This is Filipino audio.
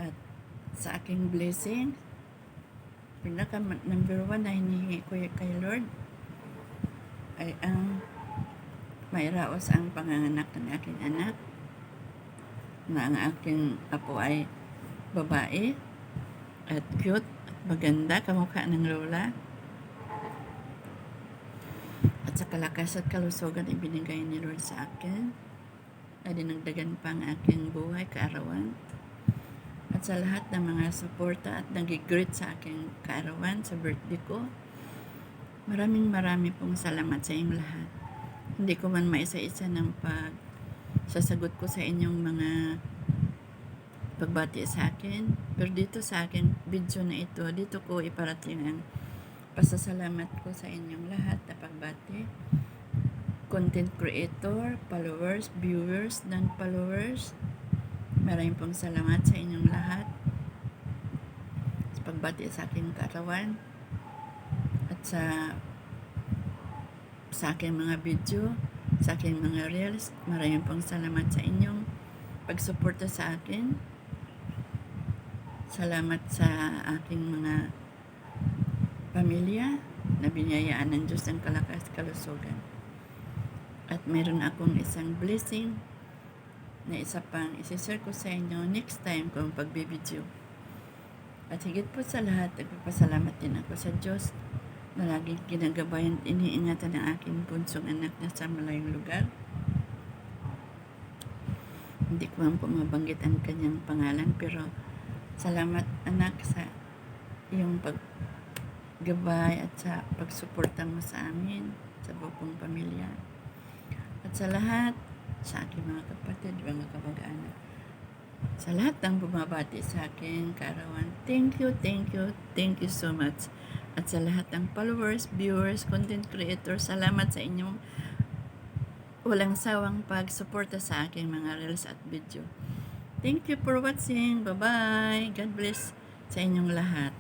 At sa aking blessing, pinaka number 1 na hinihingi ko kay Lord ay ang mairaos ang panganganak ng aking anak, na ang aking apo ay babae at cute at maganda, kamukha ng lola, at sa kalakas at kalusugan ibinigay ni Lord sa akin, ay dinagdagan pa ang aking buhay, kaarawan, at sa lahat ng mga suporta at nag-greet sa aking kaarawan sa birthday ko. Maraming pong salamat sa inyong lahat. Hindi ko man maisa-isa ng sasagot ko sa inyong mga pagbati sa akin, pero dito sa aking video na ito, dito ko iparating ang pasasalamat ko sa inyong lahat na pagbati. Content creator, followers, viewers, non-followers, maraming pong salamat sa inyong lahat sa pagbati sa aking kaarawan at sa aking mga video, sa aking mga reels. Maraming pong salamat sa inyong pagsuporta sa akin. Salamat sa aking mga pamilya na biniyayaan ng Diyos ng kalakas kalusugan. At meron akong isang blessing na isa pang isi-share ko sa inyo next time kung pagbibideo. At higit po sa lahat, nagpapasalamat din ako sa Diyos na lagi ginagabayan at iniingatan ng aking bunsong anak na sa malayong lugar. Hindi ko man po mabanggit ang kanyang pangalan, pero salamat anak sa iyong paggabay at sa pagsuporta mo sa amin, sa buong pamilya. At sa lahat, sa aking mga kapatid, mga kamag-anak, sa lahat ng bumabati sa akin kaarawan, thank you so much. At sa lahat ng followers, viewers, content creators, salamat sa inyong walang sawang pagsuporta sa aking mga reels at video. Thank you for watching. Bye-bye. God bless sa inyong lahat.